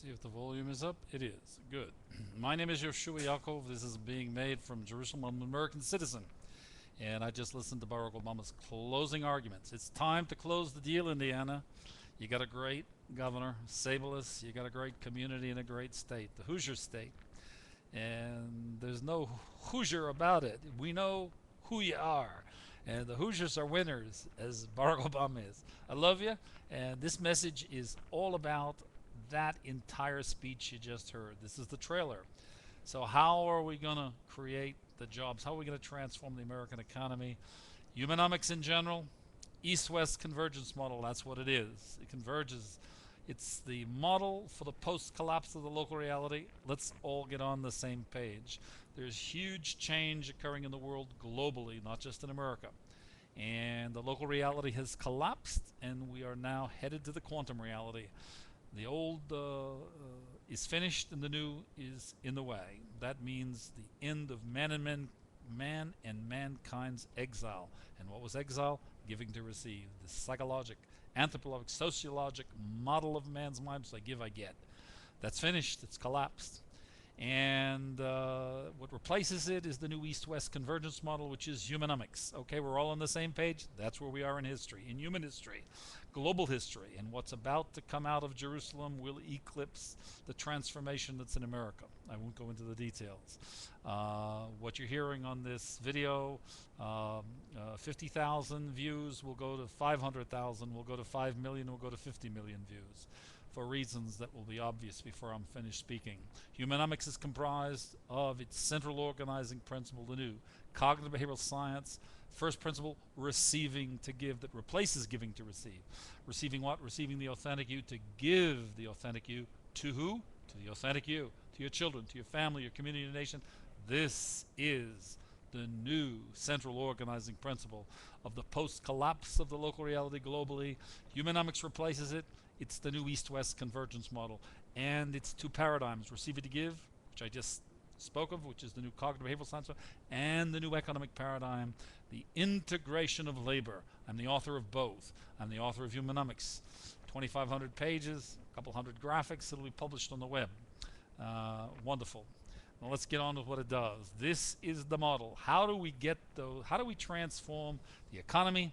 See if the volume is up. It is. Good. My name is Yehoshua Yaakov. This is being made from Jerusalem. I'm an American citizen. And I just listened to Barack Obama's closing arguments. It's time to close the deal, Indiana. You got a great governor, Sabelus. You got a great community and a great state, the Hoosier state. And there's no Hoosier about it. We know who you are. And the Hoosiers are winners, as Barack Obama is. I love you. And this message is all about that entire speech you just heard. This is the trailer. So how are we going to create the jobs? How are we going to transform the American economy? Humanomics in general, East-West convergence model, that's what it is. It converges. It's the model for the post-collapse of the local reality. Let's all get on the same page. There's huge change occurring in the world globally, not just in America. And the local reality has collapsed, and we are now headed to the quantum reality. The old is finished and the new is in the way. That means the end of man and mankind's exile. And what was exile? Giving to receive. The psychologic, anthropologic, sociologic model of man's mind. So I give, I get. That's finished. It's collapsed. And what replaces it is the new East-West convergence model, which is humanomics. Okay, we're all on the same page. That's where we are in history, in human history, global history. And what's about to come out of Jerusalem will eclipse the transformation that's in America. I won't go into the details. What you're hearing on this video, 50,000 views will go to 500,000, will go to 5 million, will go to 50 million views, for reasons that will be obvious before I'm finished speaking. Humanomics is comprised of its central organizing principle, the new cognitive behavioral science. First principle, receiving to give, that replaces giving to receive. Receiving what? Receiving the authentic you to give the authentic you to who? To the authentic you, to your children, to your family, your community, your nation. This is the new central organizing principle of the post-collapse of the local reality globally. Humanomics replaces it. It's the new East-West convergence model. And it's two paradigms, receive it to give, which I just spoke of, which is the new cognitive behavioral science, and the new economic paradigm, the integration of labor. I'm the author of both. I'm the author of Humanomics. 2,500 pages, a couple hundred graphics. It'll be published on the web. Wonderful. Now let's get on with what it does. This is the model. How do we get those? How do we transform the economy?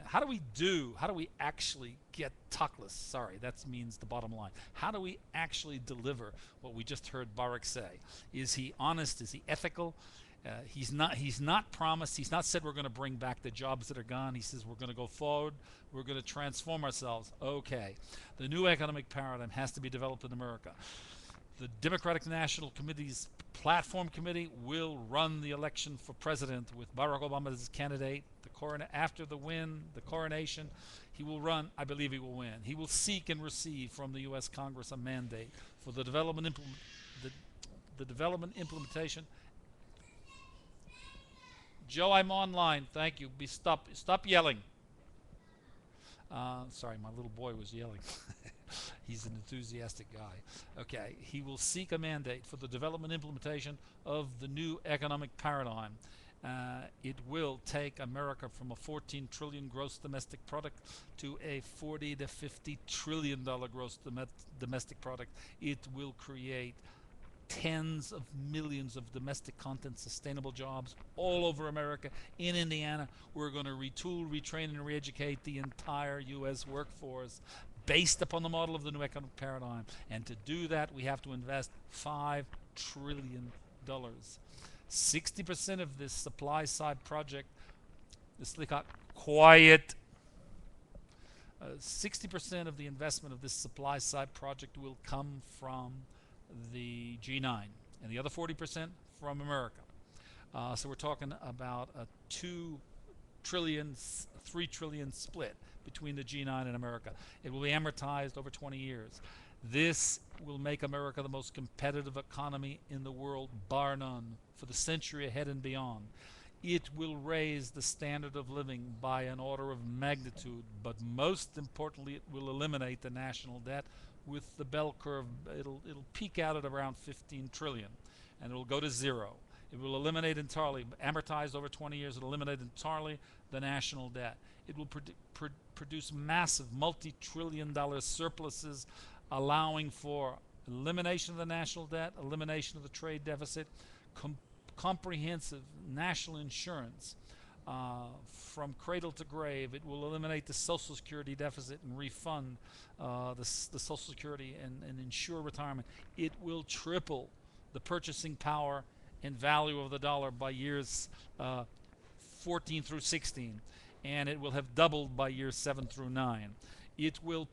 How do we actually get tachlis? Sorry, that means the bottom line. How do we actually deliver what we just heard Barak say? Is he honest? Is he ethical? He's not promised. He's not said we're going to bring back the jobs that are gone. He says we're going to go forward. We're going to transform ourselves. Okay. The new economic paradigm has to be developed in America. The Democratic National Committee's platform committee will run the election for president with Barack Obama as his candidate. After the coronation, he will run. I believe he will win. He will seek and receive from the U.S. Congress a mandate for the development implementation. Joe, I'm online. Thank you. Stop yelling. Sorry, my little boy was yelling. He's an enthusiastic guy. Okay, he will seek a mandate for the development implementation of the new economic paradigm. It will take America from a 14 trillion gross domestic product to a 40 to 50 trillion dollar gross domestic product. It will create tens of millions of domestic content sustainable jobs all over America. In Indiana, we're going to retool, retrain, and re-educate the entire U.S. workforce based upon the model of the new economic paradigm. And to do that, we have to invest $5 trillion. 60% of this supply side project, quiet. 60% of the investment of this supply side project will come from the G9, and the other 40% from America. So we're talking about a 2 trillion, 3 trillion split between the G9 and America. It will be amortized over 20 years. This will make America the most competitive economy in the world, bar none, for the century ahead and beyond. It will raise the standard of living by an order of magnitude, but most importantly, it will eliminate the national debt with the bell curve. It'll peak out at around 15 trillion, and it will go to zero. It will eliminate entirely, amortized over 20 years, it'll eliminate entirely the national debt. It will produce massive multi-trillion-dollar surpluses, allowing for elimination of the national debt, elimination of the trade deficit, comprehensive national insurance from cradle to grave. It will eliminate the Social Security deficit and refund the Social Security and ensure retirement. It will triple the purchasing power and value of the dollar by years 14 through 16, and it will have doubled by years 7 through 9. It will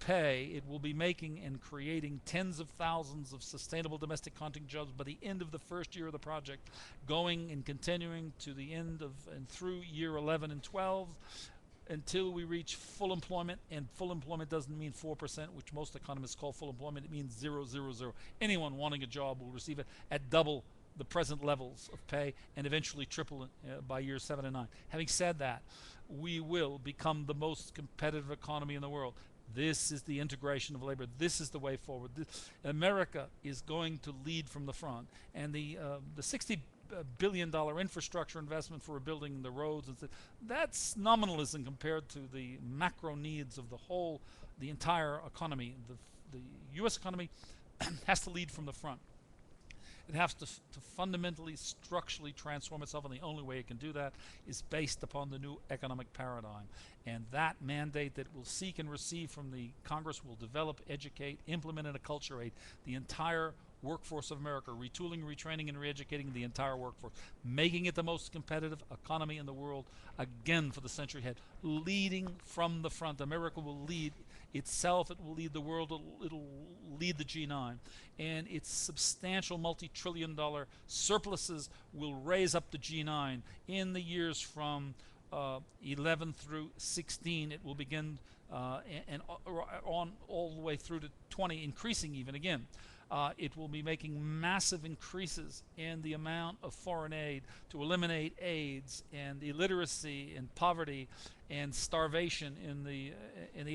be making and creating tens of thousands of sustainable domestic content jobs by the end of the first year of the project, going and continuing to the end of and through year 11 and 12 until we reach full employment. And full employment doesn't mean 4%, which most economists call full employment. It means 0, 0, 0. Anyone wanting a job will receive it at double the present levels of pay and eventually triple it by years 7 and 9. Having said that, we will become the most competitive economy in the world. This is the integration of labor. This is the way forward. America is going to lead from the front, and the $60 billion infrastructure investment for rebuilding the roads, that's nominalism compared to the macro needs of the entire economy. The U.S. economy has to lead from the front. It has to fundamentally, structurally transform itself, and the only way it can do that is based upon the new economic paradigm. And that mandate that we'll seek and receive from the Congress will develop, educate, implement, and acculturate the entire workforce of America, retooling, retraining, and re-educating the entire workforce, making it the most competitive economy in the world, again for the century ahead, leading from the front. America will lead itself, it will lead the world, it'll lead the G9, and its substantial multi-trillion-dollar surpluses will raise up the G9 in the years from 11 through 16. It will begin and on all the way through to 20, increasing even again. It will be making massive increases in the amount of foreign aid to eliminate AIDS and illiteracy and poverty and starvation in the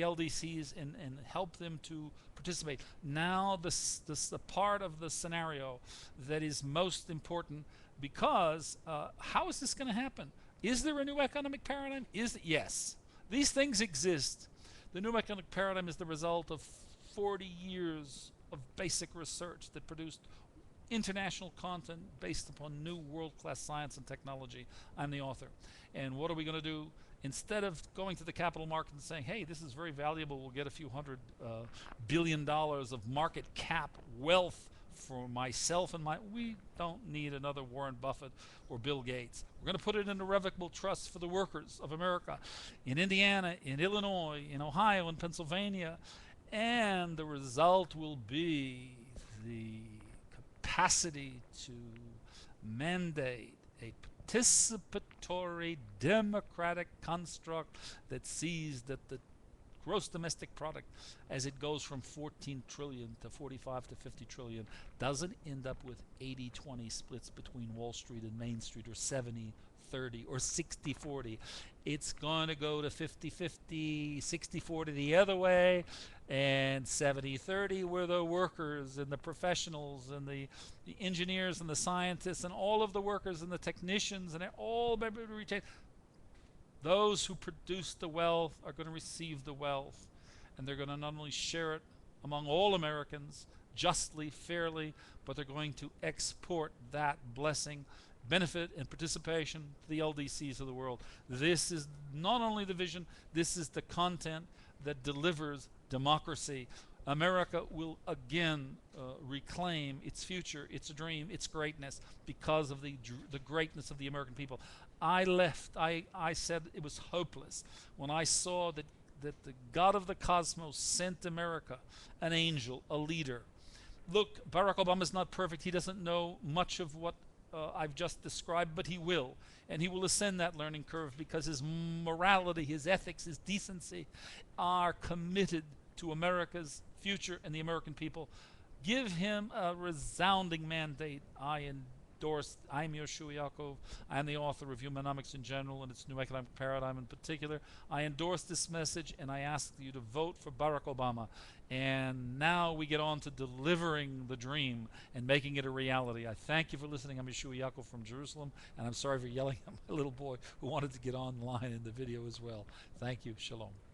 LDCs and help them to participate. Now this the part of the scenario that is most important, because how is this going to happen? Is there a new economic paradigm? Yes. These things exist. The new economic paradigm is the result of 40 years of basic research that produced international content based upon new world-class science and technology. I'm the author. And what are we going to do? Instead of going to the capital market and saying, hey, this is very valuable, we'll get a few $100 billion of market cap wealth for myself and we don't need another Warren Buffett or Bill Gates. We're going to put it in irrevocable trusts for the workers of America in Indiana, in Illinois, in Ohio, in Pennsylvania. And the result will be the capacity to mandate a participatory democratic construct that sees that the gross domestic product, as it goes from 14 trillion to 45 to 50 trillion, doesn't end up with 80-20 splits between Wall Street and Main Street, or 70-30 or 60-40. It's going to go to 50-50, 60-40 the other way, and 70-30 where the workers and the professionals and the engineers and the scientists and all of the workers and the technicians and all retain. Those who produce the wealth are going to receive the wealth, and they're going to not only share it among all Americans justly, fairly, but they're going to export that blessing, benefit, and participation to the LDCs of the world. This is not only the vision, this is the content that delivers democracy. America will again reclaim its future, its dream, its greatness, because of the greatness of the American people. I said it was hopeless when I saw that the God of the cosmos sent America an angel, a leader. Look, Barack Obama is not perfect. He doesn't know much of what I've just described, but he will. And he will ascend that learning curve because his morality, his ethics, his decency are committed to America's future and the American people. Give him a resounding mandate. I'm Yehoshua Yaakov. I am the author of Humanomics in general and its new economic paradigm in particular. I endorse this message, and I ask you to vote for Barack Obama. And now we get on to delivering the dream and making it a reality. I thank you for listening. I'm Yehoshua Yaakov from Jerusalem, and I'm sorry for yelling at my little boy who wanted to get online in the video as well. Thank you. Shalom.